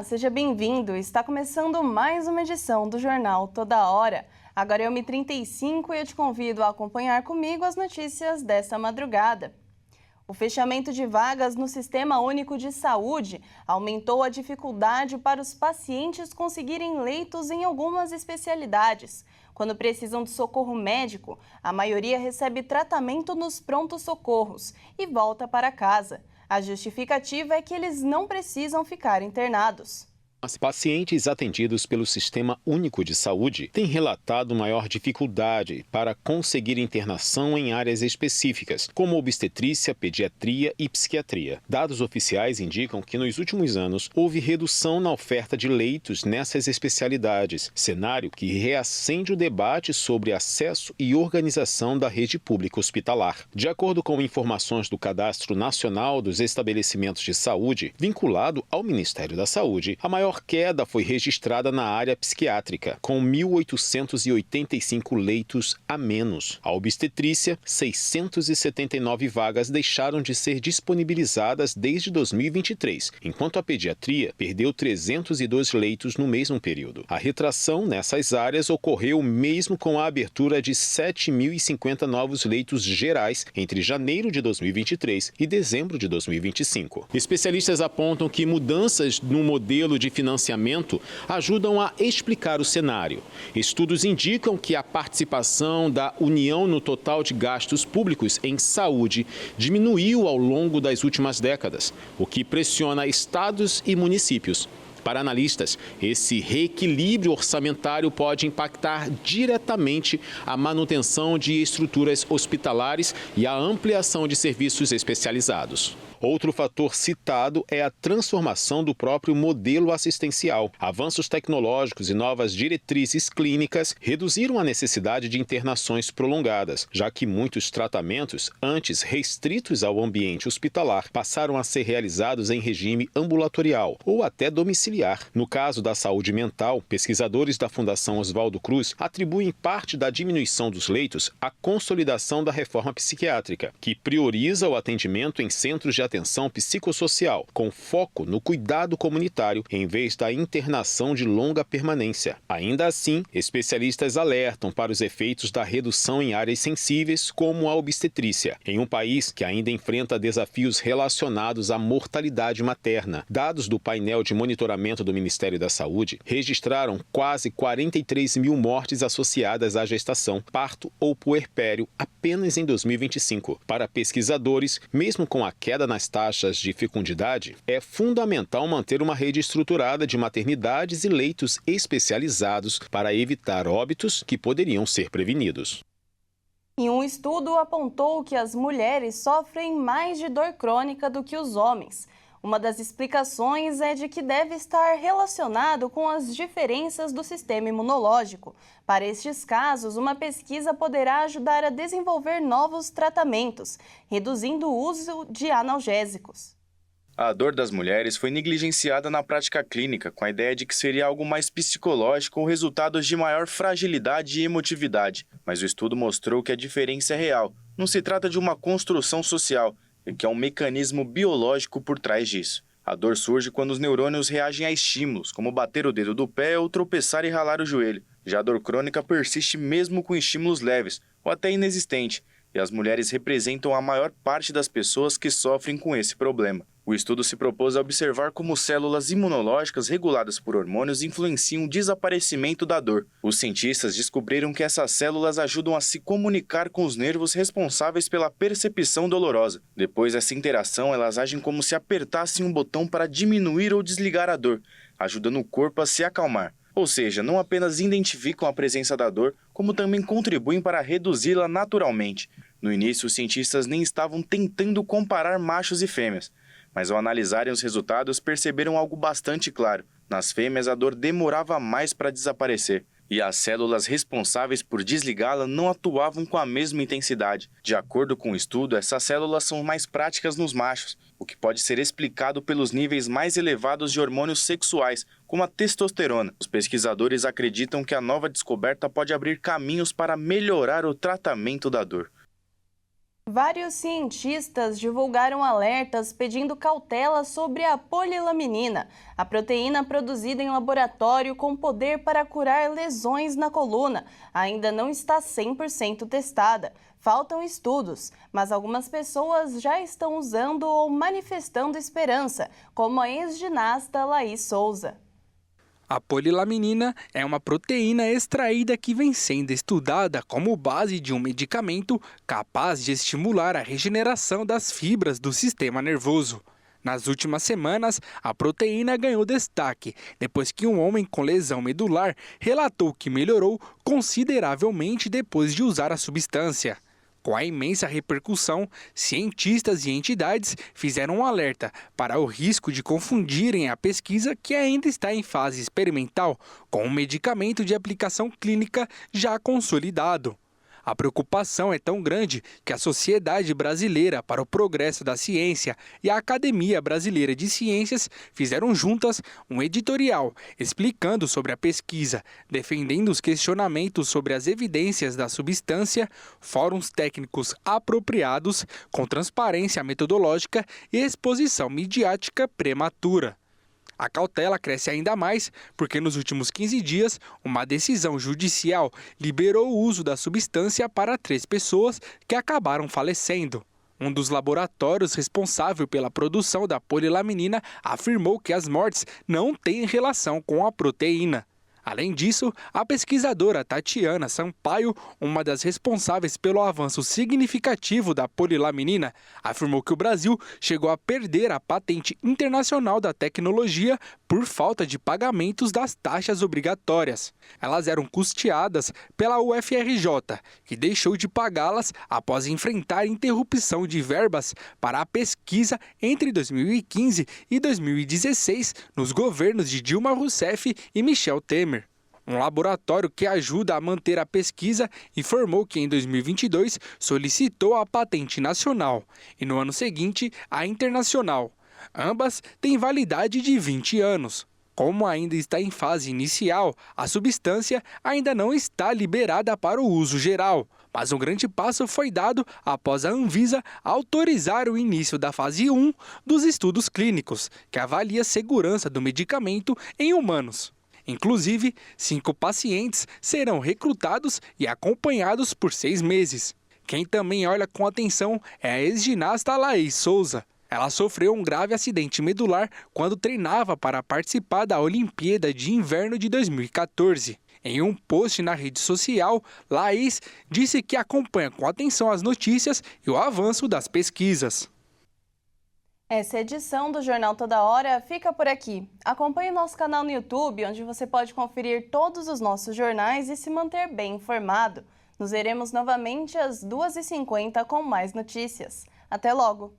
Olá, seja bem-vindo. Está começando mais uma edição do Jornal Toda Hora. Agora é 1h35 e eu te convido a acompanhar comigo as notícias desta madrugada. O fechamento de vagas no Sistema Único de Saúde aumentou a dificuldade para os pacientes conseguirem leitos em algumas especialidades. Quando precisam de socorro médico, a maioria recebe tratamento nos prontos-socorros e volta para casa. A justificativa é que eles não precisam ficar internados. Os pacientes atendidos pelo Sistema Único de Saúde têm relatado maior dificuldade para conseguir internação em áreas específicas, como obstetrícia, pediatria e psiquiatria. Dados oficiais indicam que nos últimos anos houve redução na oferta de leitos nessas especialidades, cenário que reacende o debate sobre acesso e organização da rede pública hospitalar. De acordo com informações do Cadastro Nacional dos Estabelecimentos de Saúde, vinculado ao Ministério da Saúde, a maior queda foi registrada na área psiquiátrica, com 1.885 leitos a menos. A obstetrícia, 679 vagas deixaram de ser disponibilizadas desde 2023, enquanto a pediatria perdeu 302 leitos no mesmo período. A retração nessas áreas ocorreu mesmo com a abertura de 7.050 novos leitos gerais entre janeiro de 2023 e dezembro de 2025. Especialistas apontam que mudanças no modelo de financiamento ajudam a explicar o cenário. Estudos indicam que a participação da União no total de gastos públicos em saúde diminuiu ao longo das últimas décadas, o que pressiona estados e municípios. Para analistas, esse reequilíbrio orçamentário pode impactar diretamente a manutenção de estruturas hospitalares e a ampliação de serviços especializados. Outro fator citado é a transformação do próprio modelo assistencial. Avanços tecnológicos e novas diretrizes clínicas reduziram a necessidade de internações prolongadas, já que muitos tratamentos, antes restritos ao ambiente hospitalar, passaram a ser realizados em regime ambulatorial ou até domiciliar. No caso da saúde mental, pesquisadores da Fundação Oswaldo Cruz atribuem parte da diminuição dos leitos à consolidação da reforma psiquiátrica, que prioriza o atendimento em centros de atenção psicossocial, com foco no cuidado comunitário, em vez da internação de longa permanência. Ainda assim, especialistas alertam para os efeitos da redução em áreas sensíveis, como a obstetrícia, em um país que ainda enfrenta desafios relacionados à mortalidade materna. Dados do painel de monitoramento do Ministério da Saúde registraram quase 43 mil mortes associadas à gestação, parto ou puerpério apenas em 2025. Para pesquisadores, mesmo com a queda nas taxas de fecundidade, é fundamental manter uma rede estruturada de maternidades e leitos especializados para evitar óbitos que poderiam ser prevenidos. E um estudo apontou que as mulheres sofrem mais de dor crônica do que os homens. Uma das explicações é de que deve estar relacionado com as diferenças do sistema imunológico. Para estes casos, uma pesquisa poderá ajudar a desenvolver novos tratamentos, reduzindo o uso de analgésicos. A dor das mulheres foi negligenciada na prática clínica, com a ideia de que seria algo mais psicológico ou resultados de maior fragilidade e emotividade. Mas o estudo mostrou que a diferença é real. Não se trata de uma construção social, e que há um mecanismo biológico por trás disso. A dor surge quando os neurônios reagem a estímulos, como bater o dedo do pé ou tropeçar e ralar o joelho. Já a dor crônica persiste mesmo com estímulos leves, ou até inexistente, e as mulheres representam a maior parte das pessoas que sofrem com esse problema. O estudo se propôs a observar como células imunológicas reguladas por hormônios influenciam o desaparecimento da dor. Os cientistas descobriram que essas células ajudam a se comunicar com os nervos responsáveis pela percepção dolorosa. Depois dessa interação, elas agem como se apertassem um botão para diminuir ou desligar a dor, ajudando o corpo a se acalmar. Ou seja, não apenas identificam a presença da dor, como também contribuem para reduzi-la naturalmente. No início, os cientistas nem estavam tentando comparar machos e fêmeas, mas ao analisarem os resultados, perceberam algo bastante claro. Nas fêmeas, a dor demorava mais para desaparecer, e as células responsáveis por desligá-la não atuavam com a mesma intensidade. De acordo com o estudo, essas células são mais práticas nos machos, o que pode ser explicado pelos níveis mais elevados de hormônios sexuais, como a testosterona. Os pesquisadores acreditam que a nova descoberta pode abrir caminhos para melhorar o tratamento da dor. Vários cientistas divulgaram alertas pedindo cautela sobre a polilaminina, a proteína produzida em laboratório com poder para curar lesões na coluna. Ainda não está 100% testada. Faltam estudos, mas algumas pessoas já estão usando ou manifestando esperança, como a ex-ginasta Laís Souza. A polilaminina é uma proteína extraída que vem sendo estudada como base de um medicamento capaz de estimular a regeneração das fibras do sistema nervoso. Nas últimas semanas, a proteína ganhou destaque depois que um homem com lesão medular relatou que melhorou consideravelmente depois de usar a substância. Com a imensa repercussão, cientistas e entidades fizeram um alerta para o risco de confundirem a pesquisa, que ainda está em fase experimental, com um medicamento de aplicação clínica já consolidado. A preocupação é tão grande que a Sociedade Brasileira para o Progresso da Ciência e a Academia Brasileira de Ciências fizeram juntas um editorial explicando sobre a pesquisa, defendendo os questionamentos sobre as evidências da substância, fóruns técnicos apropriados, com transparência metodológica e exposição midiática prematura. A cautela cresce ainda mais porque nos últimos 15 dias, uma decisão judicial liberou o uso da substância para 3 pessoas que acabaram falecendo. Um dos laboratórios responsável pela produção da polilaminina afirmou que as mortes não têm relação com a proteína. Além disso, a pesquisadora Tatiana Sampaio, uma das responsáveis pelo avanço significativo da polilaminina, afirmou que o Brasil chegou a perder a patente internacional da tecnologia por falta de pagamentos das taxas obrigatórias. Elas eram custeadas pela UFRJ, que deixou de pagá-las após enfrentar interrupção de verbas para a pesquisa entre 2015 e 2016 nos governos de Dilma Rousseff e Michel Temer. Um laboratório que ajuda a manter a pesquisa informou que em 2022 solicitou a patente nacional e no ano seguinte a internacional. Ambas têm validade de 20 anos. Como ainda está em fase inicial, a substância ainda não está liberada para o uso geral. Mas um grande passo foi dado após a Anvisa autorizar o início da fase 1 dos estudos clínicos, que avalia a segurança do medicamento em humanos. Inclusive, 5 pacientes serão recrutados e acompanhados por 6 meses. Quem também olha com atenção é a ex-ginasta Laís Souza. Ela sofreu um grave acidente medular quando treinava para participar da Olimpíada de Inverno de 2014. Em um post na rede social, Laís disse que acompanha com atenção as notícias e o avanço das pesquisas. Essa edição do Jornal Toda Hora fica por aqui. Acompanhe nosso canal no YouTube, onde você pode conferir todos os nossos jornais e se manter bem informado. Nos veremos novamente às 2h50 com mais notícias. Até logo!